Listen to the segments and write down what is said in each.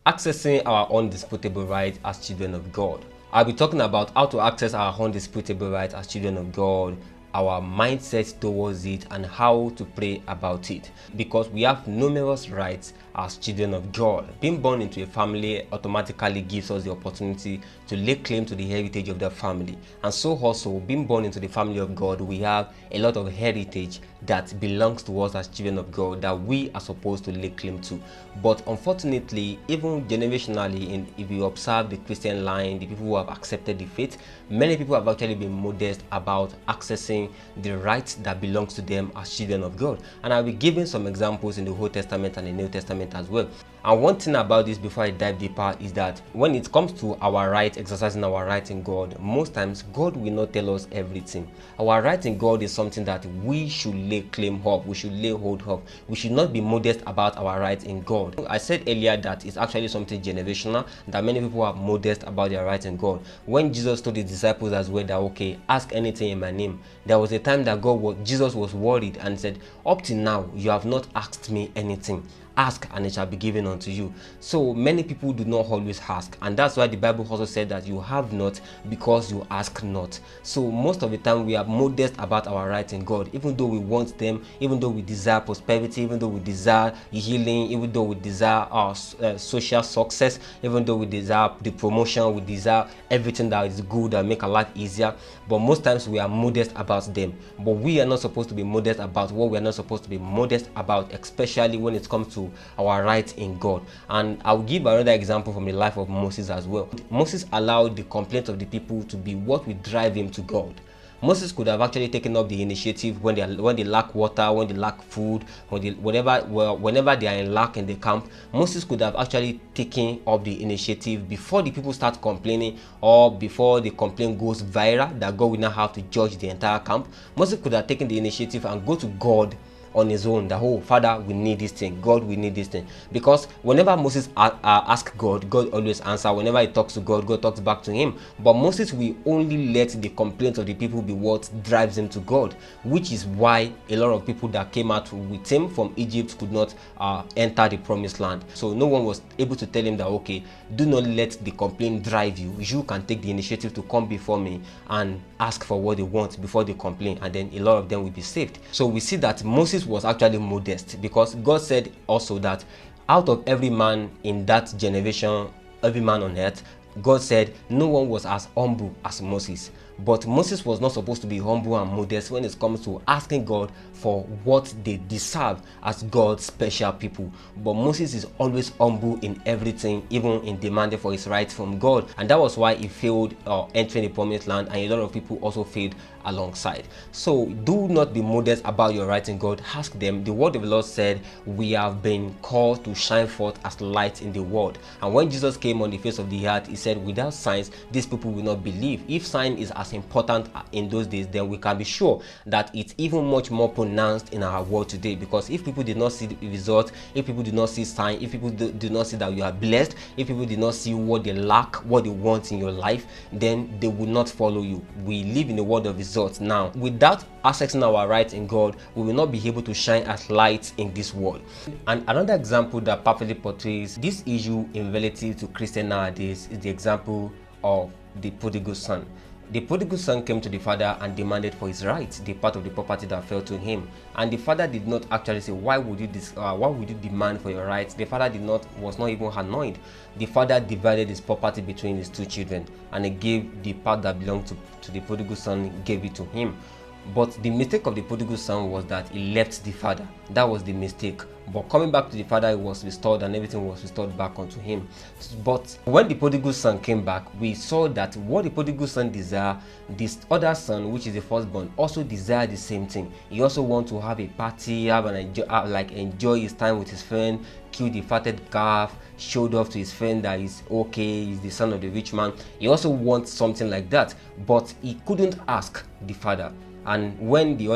Accessing our undisputable rights as children of God. I'll be talking about how to access our undisputable rights as children of God, our mindset towards it, and how to pray about it. Because we have numerous rights as children of God. Being born into a family automatically gives us the opportunity to lay claim to the heritage of the family. And so also, being born into the family of God, we have a lot of heritage that belongs to us as children of God that we are supposed to lay claim to. But unfortunately, even generationally, if you observe the Christian line, the people who have accepted the faith, many people have actually been modest about accessing the rights that belongs to them as children of God. And I'll be giving some examples in the Old Testament and the New Testament as well. And one thing about this before I dive deeper is that when it comes to our right, exercising our right in God, most times God will not tell us everything. Our right in God is something that we should lay claim of, we should lay hold of. We should not be modest about our right in God. I said earlier that it's actually something generational, that many people are modest about their right in God. When Jesus told his disciples as well that, okay, ask anything in my name, there was a time that Jesus was worried and said, up till now, you have not asked me anything. Ask and it shall be given unto you. So many people do not always ask, and that's why the Bible also said that you have not because you ask not. So most of the time we are modest about our rights in God, even though we want them, even though we desire prosperity, even though we desire healing, even though we desire our social success, even though we desire the promotion, we desire everything that is good and make our life easier. But most times we are modest about them. But we are not supposed to be modest about what we are not supposed to be modest about, especially when it comes to our rights in God. And I'll give another example from the life of Moses as well. Moses allowed the complaints of the people to be what would drive him to God. Moses could have actually taken up the initiative when they lack water, when they lack food, whenever they are in lack in the camp. Moses could have actually taken up the initiative before the people start complaining, or before the complaint goes viral that God will now have to judge the entire camp. Moses could have taken the initiative and go to God on his own, that, oh Father, we need this thing, God, we need this thing. Because whenever Moses asks God, God always answers. Whenever he talks to God, God talks back to him. But Moses will only let the complaints of the people be what drives him to God, which is why a lot of people that came out with him from Egypt could not enter the promised land. So no one was able to tell him that, okay, do not let the complaint drive you. You can take the initiative to come before me and ask for what they want before they complain, and then a lot of them will be saved. So we see that Moses was actually modest, because God said also that out of every man in that generation, every man on earth, God said no one was as humble as Moses. But Moses was not supposed to be humble and modest when it comes to asking God for what they deserve as God's special people. But Moses is always humble in everything, even in demanding for his rights from God. And that was why he failed entering the promised land, and a lot of people also failed alongside. So do not be modest about your rights in God. Ask them. The word of the Lord said, we have been called to shine forth as light in the world. And when Jesus came on the face of the earth, he said, without signs, these people will not believe. If sign is as important in those days, then we can be sure that it's even much more pronounced in our world today. Because if people did not see the result, if people did not see sign, if people do not see that you are blessed, if people did not see what they lack, what they want in your life, then they will not follow you. We live in a world of results now. Without accessing our rights in God, we will not be able to shine as lights in this world. And another example that perfectly portrays this issue in relative to Christian nowadays is the example of the prodigal son. The prodigal son came to the father and demanded for his rights, the part of the property that fell to him. And the father did not actually say, why would you demand for your rights? The father was not even annoyed. The father divided his property between his two children, and he gave the part that belonged to the prodigal son, gave it to him. But the mistake of the prodigal son was that he left the father. That was the mistake. But coming back to the father, it was restored, and everything was restored back unto him. But when the prodigal son came back, we saw that what the prodigal son desired, this other son, which is the firstborn, also desired the same thing. He also wants to have a party, enjoy his time with his friend, kill the fatted calf, showed off to his friend that he's okay, he's the son of the rich man. He also wants something like that, but he couldn't ask the father. And when the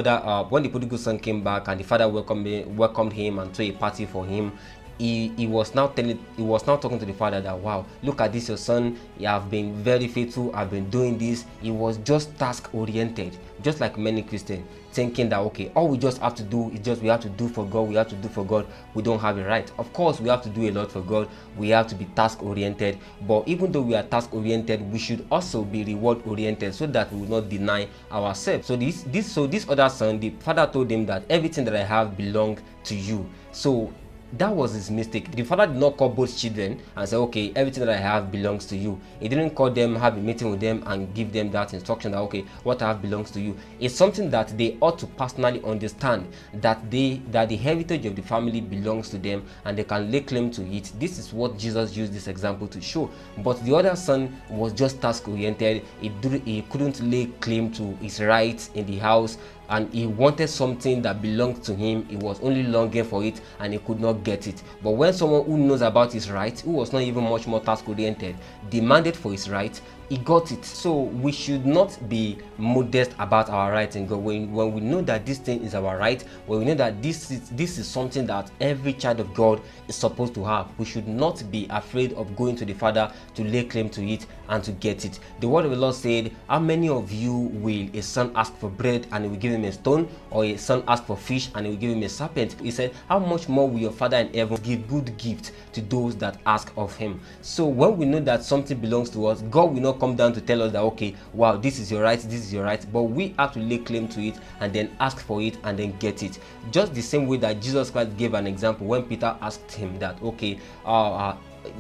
prodigal son came back and the father welcomed him and threw a party for him, he was now talking to the father that, wow, look at this, your son, you have been very faithful, I've been doing this. He was just task oriented, just like many Christians, thinking that, okay, all we just have to do is we have to do for God, we don't have it right. Of course, we have to do a lot for God, we have to be task oriented, but even though we are task oriented, we should also be reward oriented, so that we will not deny ourselves. So this other son, the father told him that everything that I have belongs to you. So that was his mistake. The father did not call both children and say, okay, everything that I have belongs to you. He didn't call them, have a meeting with them and give them that instruction that, okay, what I have belongs to you. It's something that they ought to personally understand, that the heritage of the family belongs to them and they can lay claim to it. This is what Jesus used this example to show. But the other son was just task oriented. He couldn't lay claim to his rights in the house, and he wanted something that belonged to him. He was only longing for it and he could not get it. But when someone who knows about his rights, who was not even much more task oriented, demanded for his right, he got it. So we should not be modest about our rights in God. When we know that this thing is our right, when we know that this is something that every child of God is supposed to have, we should not be afraid of going to the Father to lay claim to it and to get it. The word of the Lord said, how many of you will a son ask for bread and he will give him a stone, or a son ask for fish and he will give him a serpent? He said, how much more will your Father in heaven give good gift to those that ask of him? So when we know that something belongs to us, God will not come down to tell us that, okay, wow, this is your right, but we have to lay claim to it and then ask for it and then get it. Just the same way that Jesus Christ gave an example when Peter asked him that, okay,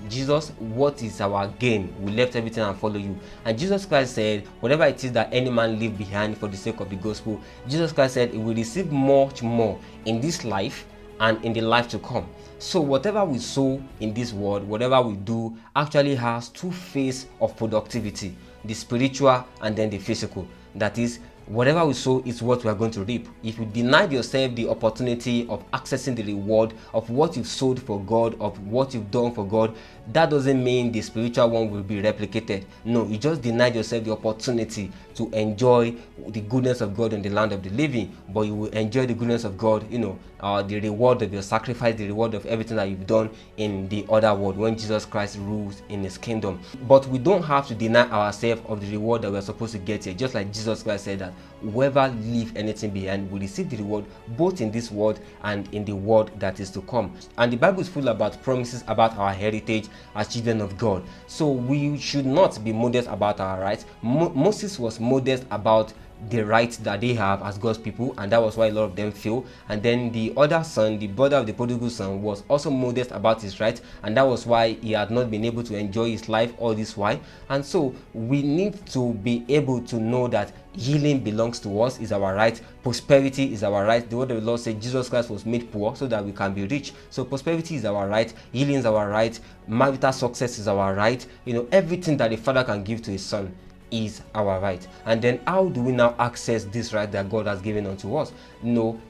Jesus, what is our gain? We left everything and follow you. And Jesus Christ said, whatever it is that any man leave behind for the sake of the gospel, Jesus Christ said he will receive much more in this life and in the life to come. So whatever we sow in this world, whatever we do, actually has two phases of productivity: the spiritual and then the physical. That is, whatever we sow is what we are going to reap. If you deny yourself the opportunity of accessing the reward of what you've sowed for God, of what you've done for God, that doesn't mean the spiritual one will be replicated. No, you just denied yourself the opportunity to enjoy the goodness of God in the land of the living, but you will enjoy the goodness of God, the reward of your sacrifice, the reward of everything that you've done in the other world when Jesus Christ rules in his kingdom. But we don't have to deny ourselves of the reward that we're supposed to get here. Just like Jesus Christ said that whoever leave anything behind will receive the reward both in this world and in the world that is to come. And the Bible is full about promises about our heritage as children of God. So we should not be modest about our rights. Moses was modest about the rights that they have as God's people, and that was why a lot of them fail. And then the other son, the brother of the prodigal son, was also modest about his rights, and that was why he had not been able to enjoy his life all this while. And so we need to be able to know that healing belongs to us, is our right. Prosperity is our right. The word of the Lord said Jesus Christ was made poor so that we can be rich. So prosperity is our right, healing is our right, marital success is our right. Everything that the Father can give to his son is our right. And then how do we now access this right that God has given unto us?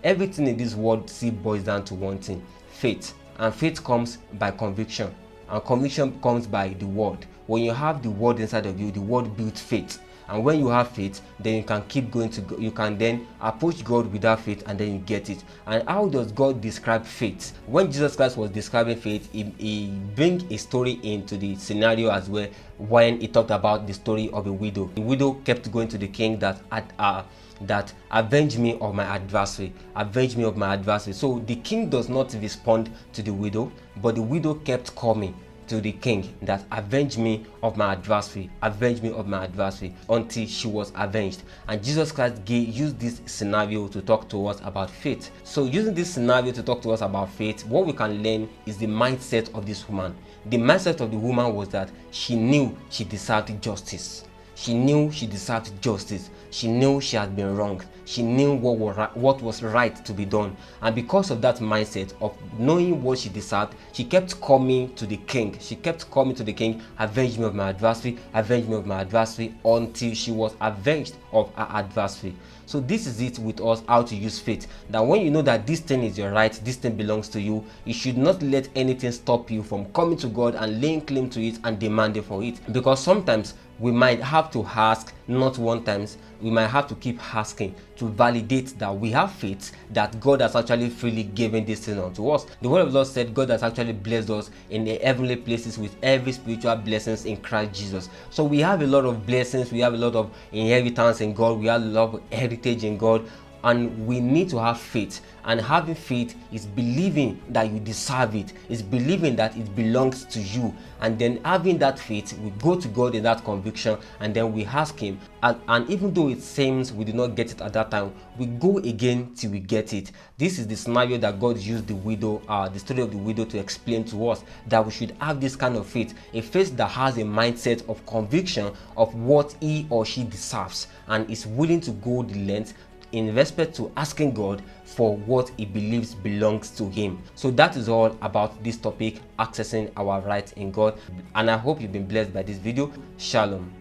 Everything in this world boils down to one thing: faith. And faith comes by conviction, and conviction comes by the word. When you have the word inside of you, the word builds faith. And when you have faith, then you can keep going to God. You can then approach God with that faith and then you get it. And how does God describe faith? When Jesus Christ was describing faith, he brings a story into the scenario as well, when he talked about the story of a widow. The widow kept going to the king that avenge me of my adversary, avenge me of my adversary. So the king does not respond to the widow, but the widow kept coming to the king that avenge me of my adversary, avenge me of my adversary, until she was avenged. And Jesus Christ used this scenario to talk to us about faith. So using this scenario to talk to us about faith, what we can learn is the mindset of this woman. The mindset of the woman was that she knew she deserved justice. She knew she deserved justice. She knew she had been wronged. She knew what was right to be done. And because of that mindset of knowing what she deserved, she kept coming to the king. She kept coming to the king, avenge me of my adversary, avenge me of my adversary, until she was avenged of her adversary. So this is it with us, how to use faith. That when you know that this thing is your right, this thing belongs to you, you should not let anything stop you from coming to God and laying claim to it and demanding for it. Because sometimes we might have to ask, not one times, we might have to keep asking to validate that we have faith that God has actually freely given this thing unto us. The word of the Lord said God has actually blessed us in the heavenly places with every spiritual blessings in Christ Jesus. So we have a lot of blessings, we have a lot of inheritance in God, we have a lot of heritage in God, and we need to have faith. And having faith is believing that you deserve it, is believing that it belongs to you, and then having that faith, we go to God in that conviction, and then we ask him, and even though it seems we did not get it at that time, we go again till we get it. This is the scenario that God used the widow, the story of the widow, to explain to us that we should have this kind of faith, a faith that has a mindset of conviction of what he or she deserves, and is willing to go the length in respect to asking God for what he believes belongs to him. So that is all about this topic, accessing our rights in God, and I hope you've been blessed by this video. Shalom.